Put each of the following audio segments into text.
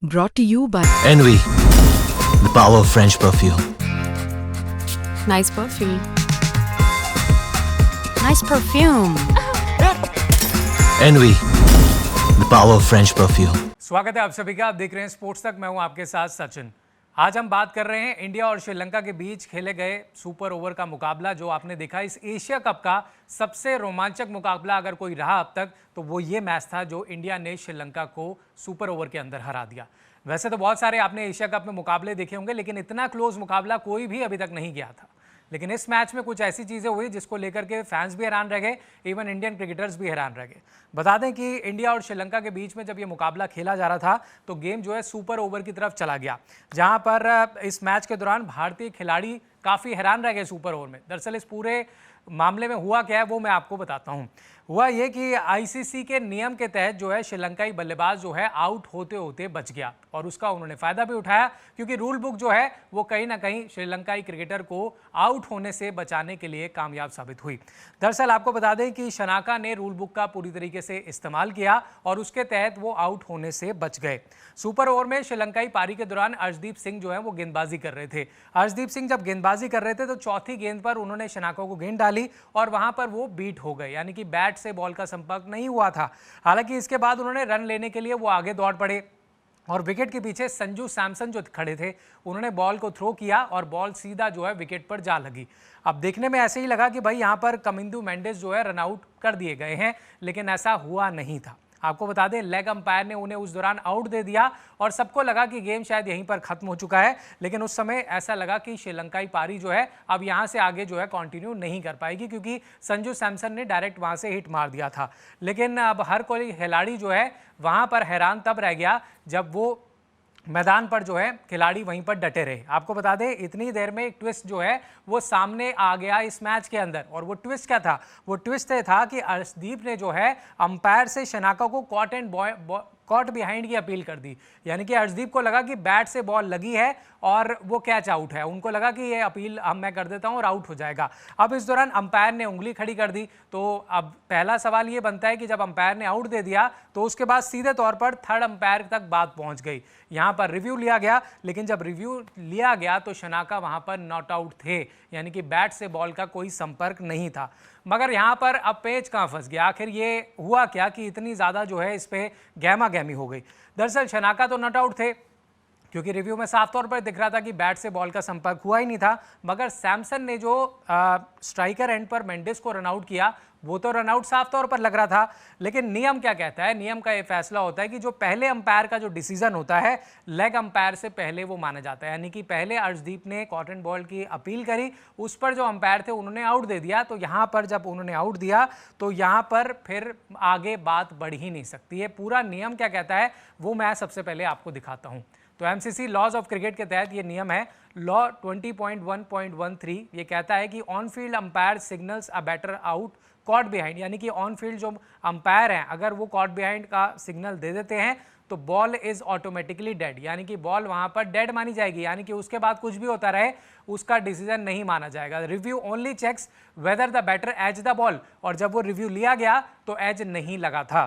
Brought to you by Envy, the power of French perfume. Nice perfume. Nice perfume. Envy, the power of French perfume. स्वागत है आप सभी का। आप देख रहे हैं स्पोर्ट्स तक। मैं हूं आपके साथ सचिन। आज हम बात कर रहे हैं इंडिया और श्रीलंका के बीच खेले गए सुपर ओवर का मुकाबला, जो आपने देखा इस एशिया कप का सबसे रोमांचक मुकाबला अगर कोई रहा अब तक तो वो ये मैच था जो इंडिया ने श्रीलंका को सुपर ओवर के अंदर हरा दिया। वैसे तो बहुत सारे आपने एशिया कप में मुकाबले देखे होंगे, लेकिन इतना क्लोज मुकाबला कोई भी अभी तक नहीं गया था। लेकिन इस मैच में कुछ ऐसी चीज़ें हुई जिसको लेकर के फैंस भी हैरान रह गए, इवन इंडियन क्रिकेटर्स भी हैरान रह गए। बता दें कि इंडिया और श्रीलंका के बीच में जब ये मुकाबला खेला जा रहा था तो गेम जो है सुपर ओवर की तरफ चला गया, जहां पर इस मैच के दौरान भारतीय खिलाड़ी काफ़ी हैरान रह गए सुपर ओवर में। दरअसल इस पूरे मामले में हुआ क्या है वो मैं आपको बताता हूँ। हुआ ये कि आईसीसी के नियम के तहत जो है श्रीलंकाई बल्लेबाज जो है आउट होते होते बच गया, और उसका उन्होंने फ़ायदा भी उठाया, क्योंकि रूल बुक जो है वो कहीं ना कहीं श्रीलंकाई क्रिकेटर को आउट होने से बचाने के लिए कामयाब साबित हुई। दरअसल आपको बता दें कि शनाका ने रूल बुक का पूरी तरीके से इस्तेमाल किया और उसके तहत वो आउट होने से बच गए। सुपर ओवर में श्रीलंकाई पारी के दौरान अर्शदीप सिंह जो है वो गेंदबाजी कर रहे थे। अर्शदीप सिंह जब गेंदबाजी कर रहे थे तो चौथी गेंद पर उन्होंने शनाका को गेंद डाली और वहां पर वो बीट हो गए, यानी कि बैट से बॉल का संपर्क नहीं हुआ था। हालांकि इसके बाद उन्होंने रन लेने के लिए वो आगे दौड़ पड़े और विकेट के पीछे संजू सैमसन जो खड़े थे उन्होंने बॉल को थ्रो किया और बॉल सीधा जो है विकेट पर जा लगी। अब देखने में ऐसे ही लगा कि भाई यहाँ पर कमिंदु मेंडिस जो है रन आउट कर दिए गए हैं, लेकिन ऐसा हुआ नहीं था। आपको बता दें लेग अंपायर ने उन्हें उस दौरान आउट दे दिया और सबको लगा कि गेम शायद यहीं पर खत्म हो चुका है, लेकिन उस समय ऐसा लगा कि श्रीलंकाई पारी जो है अब यहां से आगे जो है कंटिन्यू नहीं कर पाएगी, क्योंकि संजू सैमसन ने डायरेक्ट वहां से हिट मार दिया था। लेकिन अब हर कोई खिलाड़ी जो है वहां पर हैरान तब रह गया जब वो मैदान पर जो है खिलाड़ी वहीं पर डटे रहे। आपको बता दें इतनी देर में एक ट्विस्ट जो है वो सामने आ गया इस मैच के अंदर, और वो ट्विस्ट क्या था? वो ट्विस्ट ये था कि अर्शदीप ने जो है अंपायर से शनाका को कॉट बिहाइंड की अपील कर दी, यानी कि अर्शदीप को लगा कि बैट से बॉल लगी है और वो कैच आउट है। उनको लगा कि ये अपील मैं कर देता हूं और आउट हो जाएगा। अब इस दौरान अंपायर ने उंगली खड़ी कर दी, तो अब पहला सवाल ये बनता है कि जब अंपायर ने आउट दे दिया तो उसके बाद सीधे तौर पर थर्ड अंपायर तक बात पहुंच गई। यहां पर रिव्यू लिया गया, लेकिन जब रिव्यू लिया गया तो शनाका वहां पर नॉट आउट थे, यानी कि बैट से बॉल का कोई संपर्क नहीं था। मगर यहाँ पर अब पेच कहाँ फंस गया? आखिर ये हुआ क्या कि इतनी ज़्यादा जो है इस पे गहमा गहमी हो गई? दरअसल शनाका तो नॉट आउट थे, क्योंकि रिव्यू में साफ तौर पर दिख रहा था कि बैट से बॉल का संपर्क हुआ ही नहीं था। मगर सैमसन ने जो स्ट्राइकर एंड पर मेंडिस को रन आउट किया वो तो रन आउट साफ तौर पर लग रहा था, लेकिन नियम क्या कहता है? नियम का ये फैसला होता है कि जो पहले अंपायर का जो डिसीजन होता है लेग अंपायर से पहले वो माना जाता है, यानी कि पहले अर्शदीप ने कॉटन बॉल की अपील करी, उस पर जो अंपायर थे उन्होंने आउट दे दिया। तो यहाँ पर जब उन्होंने आउट दिया तो यहाँ पर फिर आगे बात बढ़ ही नहीं सकती है। पूरा नियम क्या कहता है वो मैं सबसे पहले आपको दिखाता हूँ। तो एमसीसी लॉज ऑफ क्रिकेट के तहत ये नियम है, लॉ 20.1.13। ये कहता है कि on field umpire signals a batter out caught behind, यानी कि ऑन फील्ड जो अंपायर हैं अगर वो कॉट बिहाइंड का सिग्नल दे देते हैं तो बॉल इज ऑटोमेटिकली डेड, यानी कि बॉल वहां पर डेड मानी जाएगी, यानी कि उसके बाद कुछ भी होता रहे उसका डिसीजन नहीं माना जाएगा। Review only checks whether the batter edge the ball, और जब वो रिव्यू लिया गया तो एज नहीं लगा था।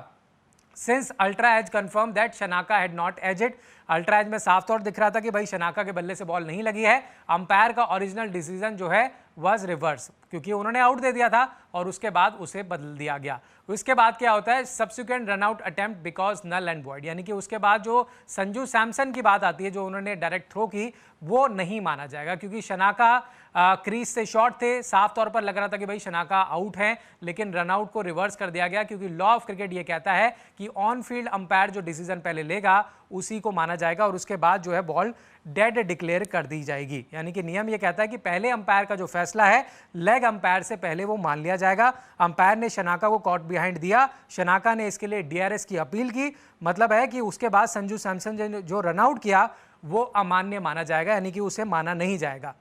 Since ultra edge confirm that Shanaka had not edge it, ultra edge में साफ तौर दिख रहा था कि भाई शनाका के बल्ले से बॉल नहीं लगी है। अंपायर का ओरिजिनल डिसीजन जो है वाज रिवर्स, क्योंकि उन्होंने आउट दे दिया था और उसके बाद उसे बदल दिया गया। उसके बाद क्या होता है? Subsequent run out attempt because null and void, यानी कि उसके बाद जो संजू सैमसन की बात आती है जो उन्होंने डायरेक्ट थ्रो की वो नहीं माना जाएगा, क्योंकि शनाका क्रीज से शॉर्ट थे। साफ तौर पर लग रहा था कि भाई शनाका आउट हैं, लेकिन रन आउट को रिवर्स कर दिया गया, क्योंकि लॉ ऑफ क्रिकेट ये कहता है कि ऑन फील्ड अंपायर जो डिसीजन पहले लेगा उसी को माना जाएगा और उसके बाद जो है बॉल डेड डिक्लेयर कर दी जाएगी। यानी कि नियम ये कहता है कि पहले अंपायर का जो फैसला है लेग अंपायर से पहले वो मान लिया जाएगा। अंपायर ने शनाका को कॉट बिहाइंड दिया, शनाका ने इसके लिए डीआरएस की अपील की, मतलब है कि उसके बाद संजू सैमसन ने जो रन आउट किया वो अमान्य माना जाएगा, यानी कि उसे माना नहीं जाएगा।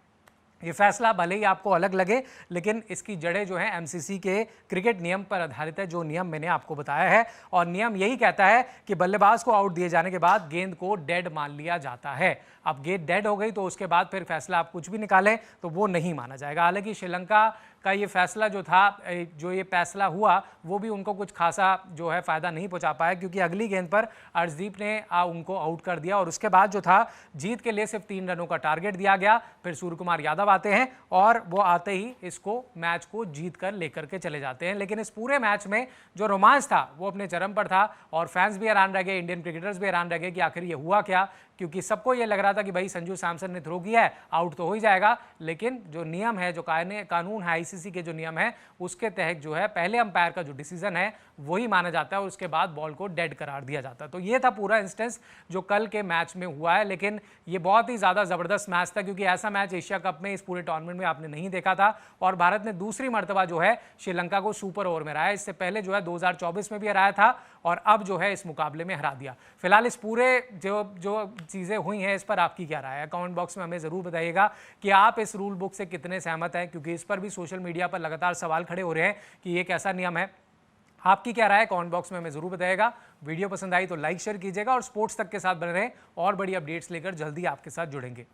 ये फैसला भले ही आपको अलग लगे, लेकिन इसकी जड़ें जो हैं एमसीसी के क्रिकेट नियम पर आधारित है, जो नियम मैंने आपको बताया है। और नियम यही कहता है कि बल्लेबाज को आउट दिए जाने के बाद गेंद को डेड मान लिया जाता है। अब गेंद डेड हो गई तो उसके बाद फिर फैसला आप कुछ भी निकालें तो वो नहीं माना जाएगा। हालांकि श्रीलंका का ये फैसला जो था, जो ये फैसला हुआ वो भी उनको कुछ खासा जो है फ़ायदा नहीं पहुंचा पाया, क्योंकि अगली गेंद पर अर्शदीप ने उनको आउट कर दिया और उसके बाद जो था जीत के लिए सिर्फ 3 रनों का टारगेट दिया गया। फिर सूर्य कुमार यादव आते हैं और वो आते ही इसको मैच को जीत कर लेकर के चले जाते हैं। लेकिन इस पूरे मैच में जो रोमांच था वो अपने चरम पर था और फैंस भी हैरान रह गए, इंडियन क्रिकेटर्स भी हैरान रह गए कि आखिर ये हुआ क्या, क्योंकि सबको ये लग रहा था कि भाई संजू सैमसन ने थ्रो किया है, आउट तो हो ही जाएगा। लेकिन जो नियम है, जो कानून है, आईसीसी के जो नियम है, उसके तहत जो है पहले अंपायर का जो डिसीजन है वही माना जाता है और उसके बाद बॉल को डेड करार दिया जाता है। तो ये था पूरा इंस्टेंस जो कल के मैच में हुआ है। लेकिन ये बहुत ही ज़्यादा ज़बरदस्त मैच था, क्योंकि ऐसा मैच एशिया कप में, इस पूरे टूर्नामेंट में आपने नहीं देखा था। और भारत ने दूसरी मर्तबा जो है श्रीलंका को सुपर ओवर में हराया। इससे पहले जो है 2024 में भी हराया था और अब जो है इस मुकाबले में हरा दिया। फिलहाल इस पूरे जो चीज़ें हुई हैं इस पर आपकी क्या राय है, कमेंट बॉक्स में हमें ज़रूर बताइएगा कि आप इस रूल बुक से कितने सहमत हैं, क्योंकि इस पर भी सोशल मीडिया पर लगातार सवाल खड़े हो रहे हैं कि ये कैसा नियम है। आपकी क्या राय है कमेंट बॉक्स में हमें ज़रूर बताइएगा। वीडियो पसंद आई तो लाइक शेयर कीजिएगा और स्पोर्ट्स तक के साथ बने रहें और बड़ी अपडेट्स लेकर जल्दी आपके साथ जुड़ेंगे।